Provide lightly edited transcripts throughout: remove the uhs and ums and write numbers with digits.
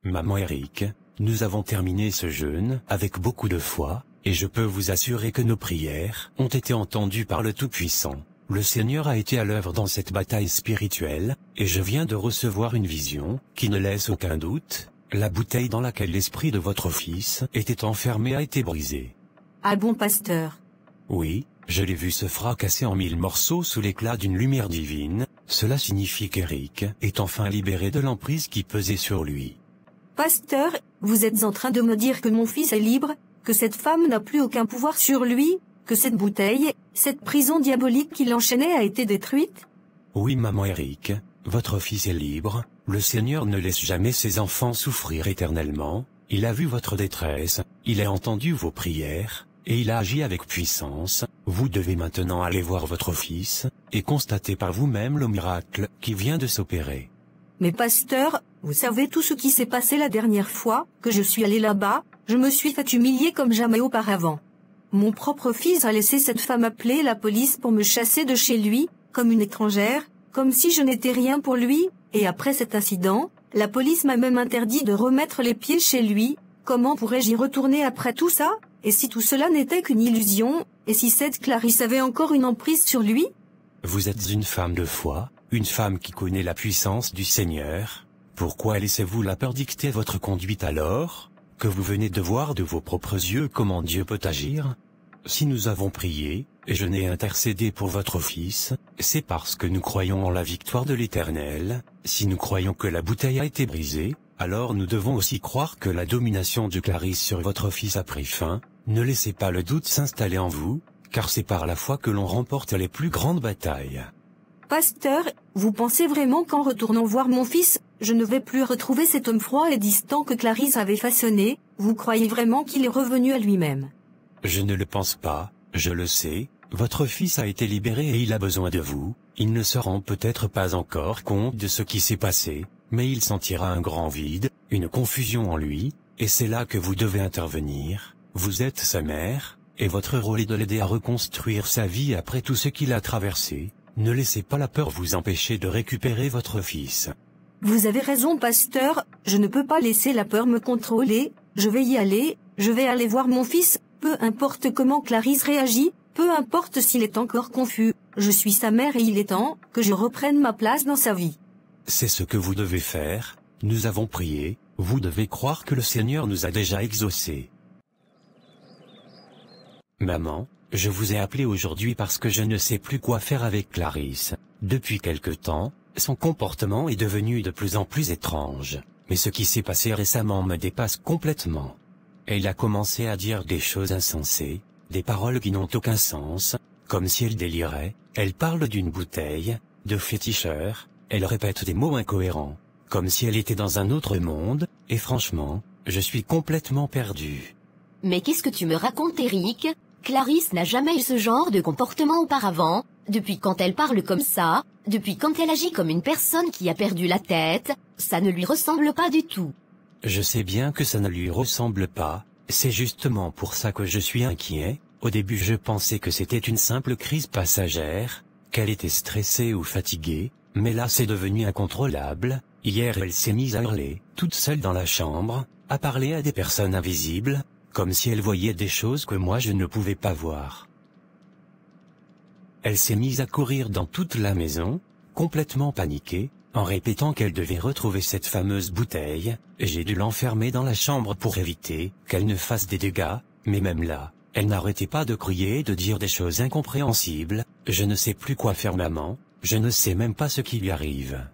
Maman Eric, nous avons terminé ce jeûne avec beaucoup de foi, et je peux vous assurer que nos prières ont été entendues par le Tout-Puissant. Le Seigneur a été à l'œuvre dans cette bataille spirituelle, et je viens de recevoir une vision qui ne laisse aucun doute. La bouteille dans laquelle l'esprit de votre fils était enfermé a été brisée. Ah bon, pasteur? Oui, je l'ai vu se fracasser en 1000 morceaux sous l'éclat d'une lumière divine. Cela signifie qu'Eric est enfin libéré de l'emprise qui pesait sur lui. Pasteur, vous êtes en train de me dire que mon fils est libre, que cette femme n'a plus aucun pouvoir sur lui, que cette bouteille, cette prison diabolique qui l'enchaînait a été détruite? Oui, maman Eric, votre fils est libre. Le Seigneur ne laisse jamais ses enfants souffrir éternellement. Il a vu votre détresse, il a entendu vos prières, et il a agi avec puissance. Vous devez maintenant aller voir votre fils, et constater par vous-même le miracle qui vient de s'opérer. Mais pasteur, vous savez tout ce qui s'est passé la dernière fois que je suis allé là-bas, je me suis fait humilier comme jamais auparavant. Mon propre fils a laissé cette femme appeler la police pour me chasser de chez lui, comme une étrangère, comme si je n'étais rien pour lui, et après cet incident, la police m'a même interdit de remettre les pieds chez lui. Comment pourrais-je y retourner après tout ça? Et si tout cela n'était qu'une illusion? Et si cette Clarisse avait encore une emprise sur lui? Vous êtes une femme de foi, une femme qui connaît la puissance du Seigneur. Pourquoi laissez-vous la peur dicter votre conduite alors, que vous venez de voir de vos propres yeux comment Dieu peut agir? Si nous avons prié, et je n'ai intercédé pour votre fils, c'est parce que nous croyons en la victoire de l'Éternel. Si nous croyons que la bouteille a été brisée, alors nous devons aussi croire que la domination de Clarisse sur votre fils a pris fin. Ne laissez pas le doute s'installer en vous, car c'est par la foi que l'on remporte les plus grandes batailles. Pasteur, vous pensez vraiment qu'en retournant voir mon fils, je ne vais plus retrouver cet homme froid et distant que Clarisse avait façonné? Vous croyez vraiment qu'il est revenu à lui-même? Je ne le pense pas, je le sais. Votre fils a été libéré et il a besoin de vous. Il ne se rend peut-être pas encore compte de ce qui s'est passé, mais il sentira un grand vide, une confusion en lui, et c'est là que vous devez intervenir. Vous êtes sa mère, et votre rôle est de l'aider à reconstruire sa vie après tout ce qu'il a traversé. Ne laissez pas la peur vous empêcher de récupérer votre fils. Vous avez raison, pasteur, je ne peux pas laisser la peur me contrôler. Je vais y aller, je vais aller voir mon fils, peu importe comment Clarisse réagit, peu importe s'il est encore confus. Je suis sa mère et il est temps que je reprenne ma place dans sa vie. C'est ce que vous devez faire. Nous avons prié, vous devez croire que le Seigneur nous a déjà exaucés. Maman, je vous ai appelé aujourd'hui parce que je ne sais plus quoi faire avec Clarisse. Depuis quelque temps, son comportement est devenu de plus en plus étrange. Mais ce qui s'est passé récemment me dépasse complètement. Elle a commencé à dire des choses insensées, des paroles qui n'ont aucun sens, comme si elle délirait. Elle parle d'une bouteille, de féticheur, elle répète des mots incohérents, comme si elle était dans un autre monde, et franchement, je suis complètement perdu. Mais qu'est-ce que tu me racontes, Eric? Clarisse n'a jamais eu ce genre de comportement auparavant. Depuis quand elle parle comme ça, depuis quand elle agit comme une personne qui a perdu la tête, ça ne lui ressemble pas du tout. Je sais bien que ça ne lui ressemble pas, c'est justement pour ça que je suis inquiet. Au début je pensais que c'était une simple crise passagère, qu'elle était stressée ou fatiguée, mais là c'est devenu incontrôlable. Hier elle s'est mise à hurler, toute seule dans la chambre, à parler à des personnes invisibles, comme si elle voyait des choses que moi je ne pouvais pas voir. Elle s'est mise à courir dans toute la maison, complètement paniquée, en répétant qu'elle devait retrouver cette fameuse bouteille. J'ai dû l'enfermer dans la chambre pour éviter qu'elle ne fasse des dégâts, mais même là, elle n'arrêtait pas de crier et de dire des choses incompréhensibles. Je ne sais plus quoi faire, maman, je ne sais même pas ce qui lui arrive.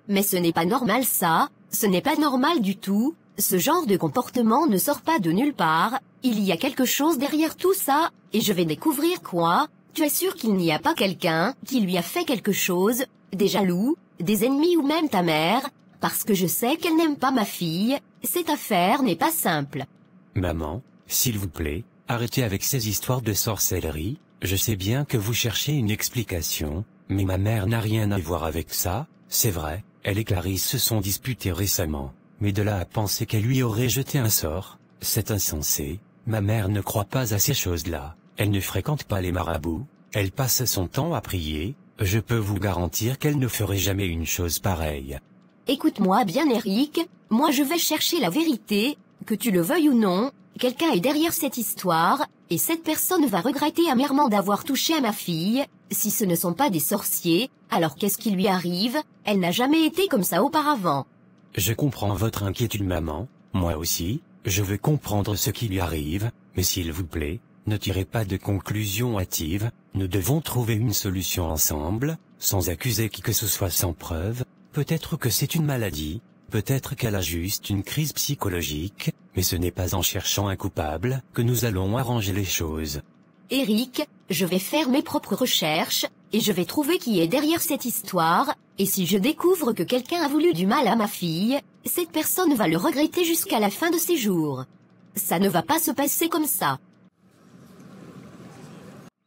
Mais ce n'est pas normal ça, ce n'est pas normal du tout, ce genre de comportement ne sort pas de nulle part, il y a quelque chose derrière tout ça, et je vais découvrir quoi? Tu es sûr qu'il n'y a pas quelqu'un qui lui a fait quelque chose, des jaloux, des ennemis ou même ta mère, parce que je sais qu'elle n'aime pas ma fille, cette affaire n'est pas simple. Maman, s'il vous plaît, arrêtez avec ces histoires de sorcellerie, je sais bien que vous cherchez une explication, mais ma mère n'a rien à voir avec ça, c'est vrai, elle et Clarisse se sont disputées récemment, mais de là à penser qu'elle lui aurait jeté un sort, c'est insensé, ma mère ne croit pas à ces choses-là, elle ne fréquente pas les marabouts, elle passe son temps à prier, je peux vous garantir qu'elle ne ferait jamais une chose pareille. Écoute-moi bien Eric, moi je vais chercher la vérité, que tu le veuilles ou non, quelqu'un est derrière cette histoire, et cette personne va regretter amèrement d'avoir touché à ma fille. Si ce ne sont pas des sorciers, alors qu'est-ce qui lui arrive? Elle n'a jamais été comme ça auparavant. Je comprends votre inquiétude, maman, moi aussi, je veux comprendre ce qui lui arrive, mais s'il vous plaît, ne tirez pas de conclusions hâtives, nous devons trouver une solution ensemble, sans accuser qui que ce soit sans preuve. Peut-être que c'est une maladie, peut-être qu'elle a juste une crise psychologique, mais ce n'est pas en cherchant un coupable que nous allons arranger les choses. Eric, je vais faire mes propres recherches, et je vais trouver qui est derrière cette histoire, et si je découvre que quelqu'un a voulu du mal à ma fille, cette personne va le regretter jusqu'à la fin de ses jours. Ça ne va pas se passer comme ça.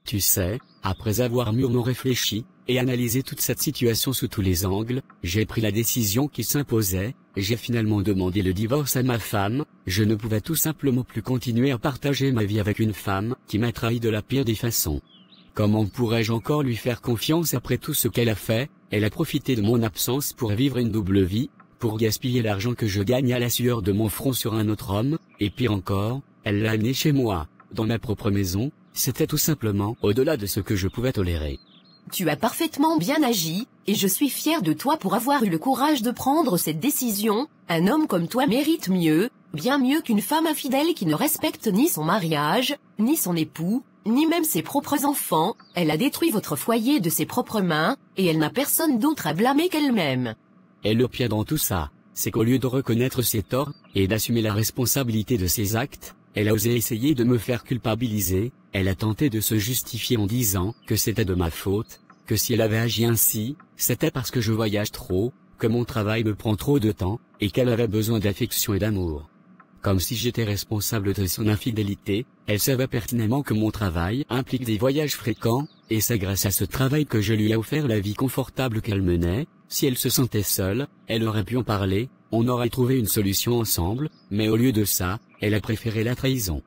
Tu sais, après avoir mûrement réfléchi, et analysé toute cette situation sous tous les angles, j'ai pris la décision qui s'imposait, j'ai finalement demandé le divorce à ma femme. Je ne pouvais tout simplement plus continuer à partager ma vie avec une femme qui m'a trahi de la pire des façons. Comment pourrais-je encore lui faire confiance après tout ce qu'elle a fait? Elle a profité de mon absence pour vivre une double vie, pour gaspiller l'argent que je gagne à la sueur de mon front sur un autre homme, et pire encore, elle l'a amené chez moi, dans ma propre maison. C'était tout simplement au-delà de ce que je pouvais tolérer. Tu as parfaitement bien agi, et je suis fier de toi pour avoir eu le courage de prendre cette décision. Un homme comme toi mérite mieux, bien mieux qu'une femme infidèle qui ne respecte ni son mariage, ni son époux, ni même ses propres enfants. Elle a détruit votre foyer de ses propres mains, et elle n'a personne d'autre à blâmer qu'elle-même. Et le pire dans tout ça, c'est qu'au lieu de reconnaître ses torts, et d'assumer la responsabilité de ses actes, elle a osé essayer de me faire culpabiliser. Elle a tenté de se justifier en disant que c'était de ma faute, que si elle avait agi ainsi, c'était parce que je voyage trop, que mon travail me prend trop de temps, et qu'elle avait besoin d'affection et d'amour. Comme si j'étais responsable de son infidélité. Elle savait pertinemment que mon travail implique des voyages fréquents, et c'est grâce à ce travail que je lui ai offert la vie confortable qu'elle menait. Si elle se sentait seule, elle aurait pu en parler, on aurait trouvé une solution ensemble, mais au lieu de ça, elle a préféré la trahison.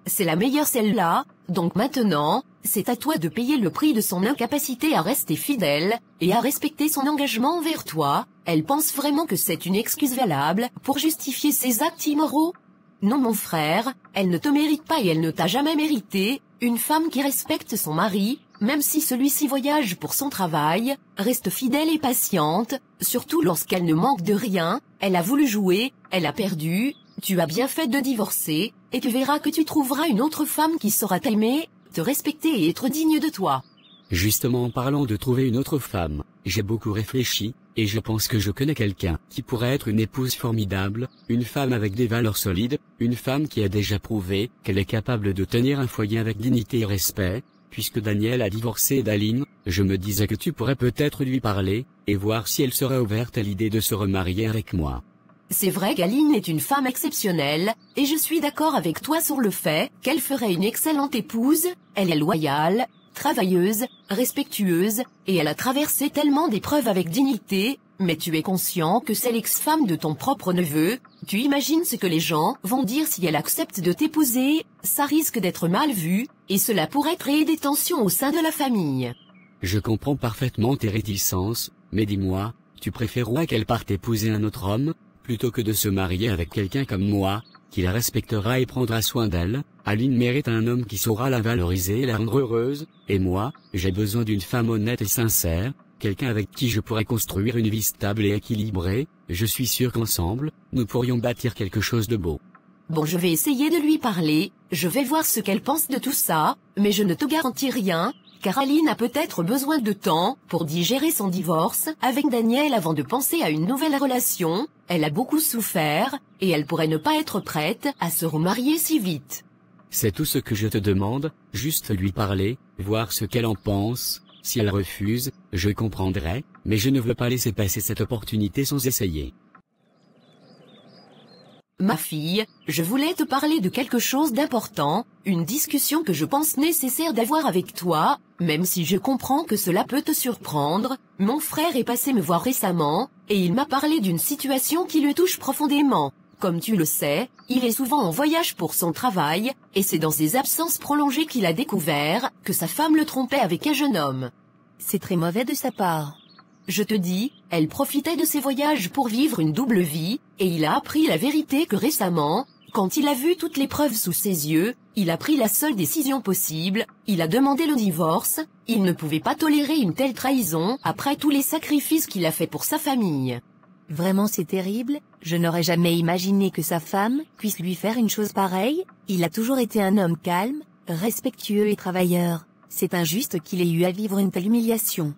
C'est la meilleure celle-là, donc maintenant, c'est à toi de payer le prix de son incapacité à rester fidèle, et à respecter son engagement envers toi. Elle pense vraiment que c'est une excuse valable pour justifier ses actes immoraux? Non mon frère, elle ne te mérite pas et elle ne t'a jamais mérité. Une femme qui respecte son mari, même si celui-ci voyage pour son travail, reste fidèle et patiente, surtout lorsqu'elle ne manque de rien. Elle a voulu jouer, elle a perdu. Tu as bien fait de divorcer, et tu verras que tu trouveras une autre femme qui saura t'aimer, te respecter et être digne de toi. Justement en parlant de trouver une autre femme, j'ai beaucoup réfléchi, et je pense que je connais quelqu'un qui pourrait être une épouse formidable, une femme avec des valeurs solides, une femme qui a déjà prouvé qu'elle est capable de tenir un foyer avec dignité et respect. Puisque Daniel a divorcé d'Aline, je me disais que tu pourrais peut-être lui parler, et voir si elle serait ouverte à l'idée de se remarier avec moi. C'est vrai qu'Aline est une femme exceptionnelle, et je suis d'accord avec toi sur le fait qu'elle ferait une excellente épouse. Elle est loyale, travailleuse, respectueuse, et elle a traversé tellement d'épreuves avec dignité. Mais tu es conscient que c'est l'ex-femme de ton propre neveu. Tu imagines ce que les gens vont dire si elle accepte de t'épouser. Ça risque d'être mal vu, et cela pourrait créer des tensions au sein de la famille. Je comprends parfaitement tes réticences, mais dis-moi, tu préférerais qu'elle parte épouser un autre homme, plutôt que de se marier avec quelqu'un comme moi, qui la respectera et prendra soin d'elle? Aline mérite un homme qui saura la valoriser et la rendre heureuse, et moi, j'ai besoin d'une femme honnête et sincère, quelqu'un avec qui je pourrais construire une vie stable et équilibrée. Je suis sûr qu'ensemble, nous pourrions bâtir quelque chose de beau. Bon, je vais essayer de lui parler, je vais voir ce qu'elle pense de tout ça, mais je ne te garantis rien, car Aline a peut-être besoin de temps pour digérer son divorce avec Daniel avant de penser à une nouvelle relation. Elle a beaucoup souffert, et elle pourrait ne pas être prête à se remarier si vite. C'est tout ce que je te demande, juste lui parler, voir ce qu'elle en pense. Si elle refuse, je comprendrai, mais je ne veux pas laisser passer cette opportunité sans essayer. Ma fille, je voulais te parler de quelque chose d'important, une discussion que je pense nécessaire d'avoir avec toi, même si je comprends que cela peut te surprendre. Mon frère est passé me voir récemment, et il m'a parlé d'une situation qui le touche profondément. Comme tu le sais, il est souvent en voyage pour son travail, et c'est dans ses absences prolongées qu'il a découvert que sa femme le trompait avec un jeune homme. C'est très mauvais de sa part. Je te dis, elle profitait de ses voyages pour vivre une double vie, et il a appris la vérité que récemment, quand il a vu toutes les preuves sous ses yeux, il a pris la seule décision possible, il a demandé le divorce, il ne pouvait pas tolérer une telle trahison après tous les sacrifices qu'il a fait pour sa famille. Vraiment c'est terrible, je n'aurais jamais imaginé que sa femme puisse lui faire une chose pareille, il a toujours été un homme calme, respectueux et travailleur. C'est injuste qu'il ait eu à vivre une telle humiliation.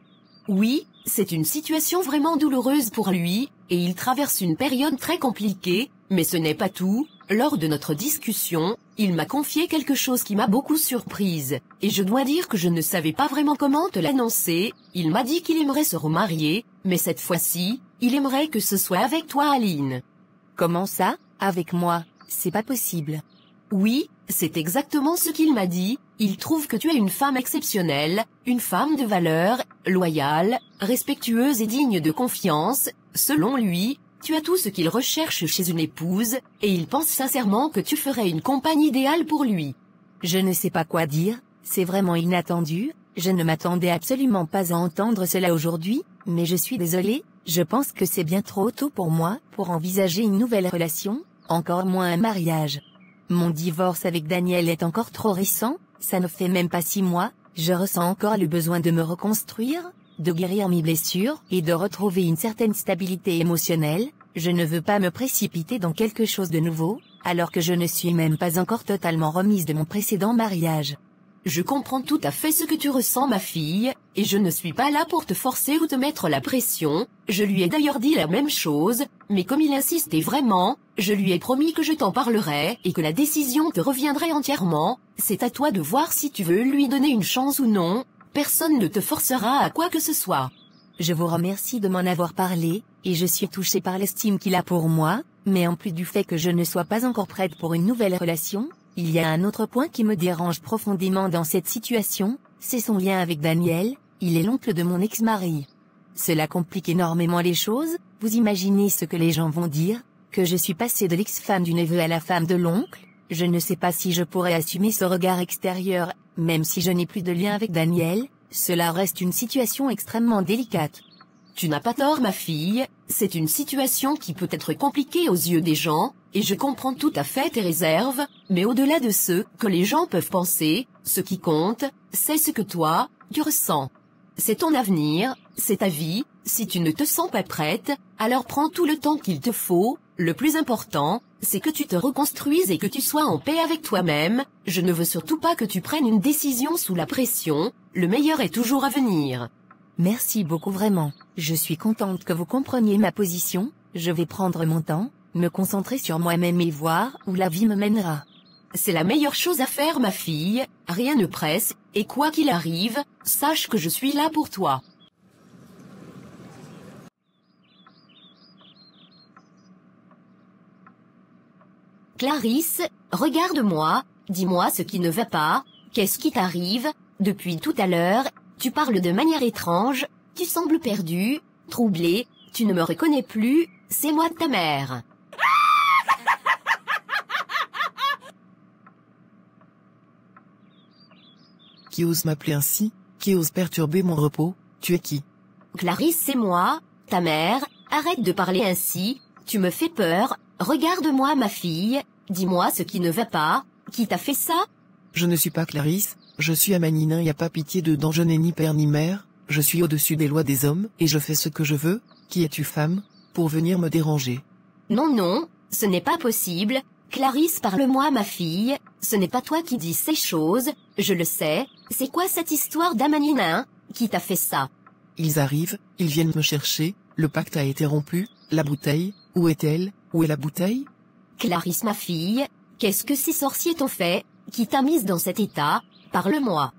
Oui, c'est une situation vraiment douloureuse pour lui, et il traverse une période très compliquée, mais ce n'est pas tout. Lors de notre discussion, il m'a confié quelque chose qui m'a beaucoup surprise, et je dois dire que je ne savais pas vraiment comment te l'annoncer. Il m'a dit qu'il aimerait se remarier, mais cette fois-ci, il aimerait que ce soit avec toi, Aline. Comment ça, avec moi? C'est pas possible. Oui, c'est exactement ce qu'il m'a dit. Il trouve que tu es une femme exceptionnelle, une femme de valeur, loyale, respectueuse et digne de confiance. Selon lui, tu as tout ce qu'il recherche chez une épouse, et il pense sincèrement que tu ferais une compagne idéale pour lui. Je ne sais pas quoi dire, c'est vraiment inattendu, je ne m'attendais absolument pas à entendre cela aujourd'hui, mais je suis désolée, je pense que c'est bien trop tôt pour moi, pour envisager une nouvelle relation, encore moins un mariage. Mon divorce avec Daniel est encore trop récent, ça ne fait même pas 6 mois, je ressens encore le besoin de me reconstruire, de guérir mes blessures et de retrouver une certaine stabilité émotionnelle. Je ne veux pas me précipiter dans quelque chose de nouveau, alors que je ne suis même pas encore totalement remise de mon précédent mariage. Je comprends tout à fait ce que tu ressens, ma fille, et je ne suis pas là pour te forcer ou te mettre la pression. Je lui ai d'ailleurs dit la même chose, mais comme il insistait vraiment, je lui ai promis que je t'en parlerais et que la décision te reviendrait entièrement. C'est à toi de voir si tu veux lui donner une chance ou non. Personne ne te forcera à quoi que ce soit. Je vous remercie de m'en avoir parlé, et je suis touchée par l'estime qu'il a pour moi, mais en plus du fait que je ne sois pas encore prête pour une nouvelle relation, il y a un autre point qui me dérange profondément dans cette situation, c'est son lien avec Daniel, il est l'oncle de mon ex-mari. Cela complique énormément les choses, vous imaginez ce que les gens vont dire, que je suis passée de l'ex-femme du neveu à la femme de l'oncle, je ne sais pas si je pourrais assumer ce regard extérieur, même si je n'ai plus de lien avec Daniel, cela reste une situation extrêmement délicate. Tu n'as pas tort, ma fille, c'est une situation qui peut être compliquée aux yeux des gens, et je comprends tout à fait tes réserves, mais au-delà de ce que les gens peuvent penser, ce qui compte, c'est ce que toi, tu ressens. C'est ton avenir, c'est ta vie, si tu ne te sens pas prête, alors prends tout le temps qu'il te faut, le plus important, c'est que tu te reconstruises et que tu sois en paix avec toi-même, je ne veux surtout pas que tu prennes une décision sous la pression, le meilleur est toujours à venir. Merci beaucoup vraiment, je suis contente que vous compreniez ma position, je vais prendre mon temps, me concentrer sur moi-même et voir où la vie me mènera. C'est la meilleure chose à faire, ma fille, rien ne presse, et quoi qu'il arrive, sache que je suis là pour toi. Clarisse, regarde-moi, dis-moi ce qui ne va pas, qu'est-ce qui t'arrive, depuis tout à l'heure, tu parles de manière étrange, tu sembles perdue, troublée, tu ne me reconnais plus, c'est moi ta mère. Qui ose m'appeler ainsi? Qui ose perturber mon repos? Tu es qui? Clarisse, c'est moi, ta mère, arrête de parler ainsi, tu me fais peur, regarde-moi ma fille, dis-moi ce qui ne va pas, qui t'a fait ça? Je ne suis pas Clarisse, je suis Amanina, y a pas pitié dedans, je n'ai ni père ni mère, je suis au-dessus des lois des hommes, et je fais ce que je veux. Qui es-tu, femme, pour venir me déranger? Non, non, ce n'est pas possible. Clarisse, parle-moi, ma fille, ce n'est pas toi qui dis ces choses, je le sais, c'est quoi cette histoire d'Amanina, qui t'a fait ça? Ils arrivent, ils viennent me chercher, le pacte a été rompu, la bouteille, où est-elle? Où est la bouteille? Clarisse, ma fille, qu'est-ce que ces sorciers t'ont fait, qui t'a mise dans cet état? Parle-moi.